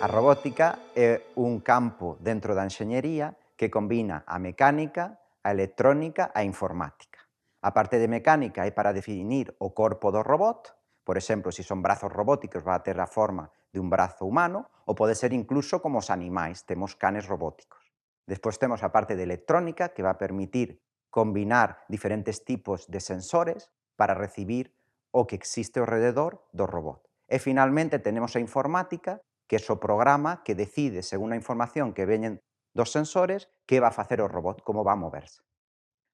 A robótica é un campo dentro da enxeñería que combina a mecánica, a electrónica e a informática. A parte de mecánica é para definir o corpo do robot, por exemplo, se son brazos robóticos va a ter a forma de un brazo humano, ou pode ser incluso como os animais, temos canes robóticos. Despois temos a parte de electrónica que va a permitir combinar diferentes tipos de sensores para recibir o que existe ao rededor do robot. E finalmente tenemos a informática, que é o programa que decide, según a información que veñen dos sensores, que va a facer o robot, como va a moverse.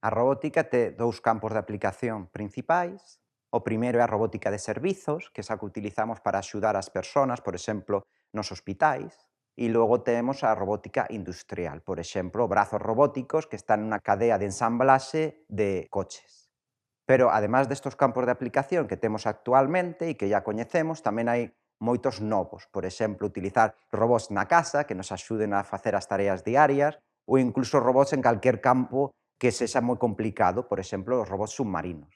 A robótica ten dous campos de aplicación principais. O primeiro é a robótica de servizos, que é a que utilizamos para axudar as persoas, por exemplo, nos hospitais. E logo temos a robótica industrial, por exemplo, brazos robóticos que están nunha cadea de ensamblaxe de coches. Pero, además destes campos de aplicación que temos actualmente e que ya coñecemos, tamén hai moitos novos. Por exemplo, utilizar robots na casa que nos axuden a facer as tareas diarias ou incluso robots en calquer campo que sexa moi complicado, por exemplo, os robots submarinos.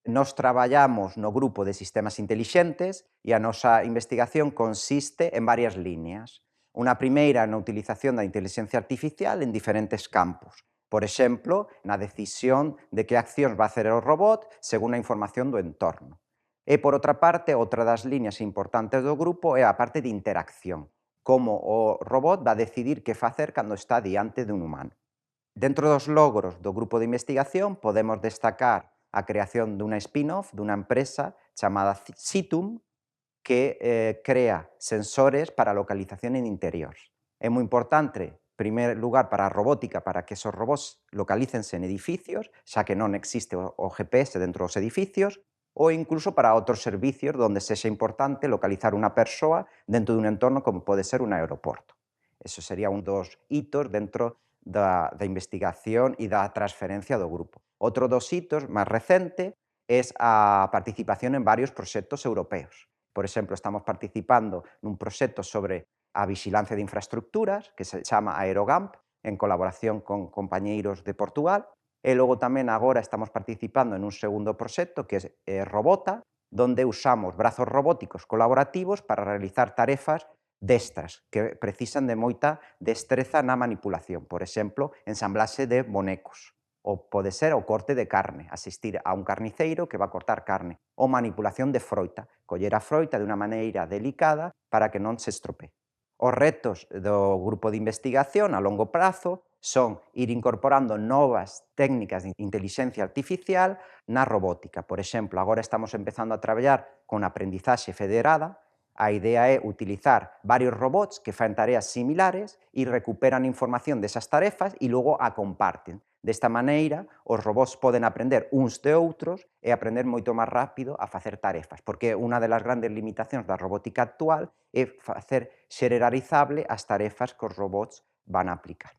Nos traballamos no grupo de sistemas intelixentes e a nosa investigación consiste en varias líneas. Unha primeira na utilización da inteligencia artificial en diferentes campos. Por exemplo, na decisión de que accións va a hacer o robot según a información do entorno. E, por outra parte, outra das líneas importantes do grupo é a parte de interacción. Como o robot va a decidir que facer cando está diante dun humano. Dentro dos logros do grupo de investigación podemos destacar a creación dunha spin-off dunha empresa chamada Situm que crea sensores para localización en interiores. É moi importante, en primer lugar, para a robótica, para que esos robots localícense en edificios, xa que non existe o GPS dentro dos edificios, ou incluso para outros servicios onde sexa importante localizar unha persoa dentro dun entorno como pode ser un aeroporto. Eso sería un dos hitos dentro da investigación e da transferencia do grupo. Outro dos hitos máis recente é a participación en varios proxectos europeos. Por exemplo, estamos participando nun proxecto sobre a vixilancia de infraestructuras que se chama Aerogamp, en colaboración con compañeiros de Portugal, e logo tamén agora estamos participando en un segundo proxecto que é Robota, donde usamos brazos robóticos colaborativos para realizar tarefas destras, que precisan de moita destreza na manipulación. Por exemplo, ensamblaxe de bonecos, ou pode ser o corte de carne, asistir a un carniceiro que va a cortar carne, ou manipulación de froita, coller a froita de unha maneira delicada para que non se estropee. Os retos do grupo de investigación a longo prazo son ir incorporando novas técnicas de intelixencia artificial na robótica. Por exemplo, agora estamos empezando a traballar con aprendizaxe federada. A idea é utilizar varios robots que fan tareas similares e recuperan información desas tarefas e logo a comparten. Desta maneira, os robots poden aprender uns de outros e aprender moito máis rápido a facer tarefas, porque unha das grandes limitacións da robótica actual é facer xeneralizable as tarefas que os robots van a aplicar.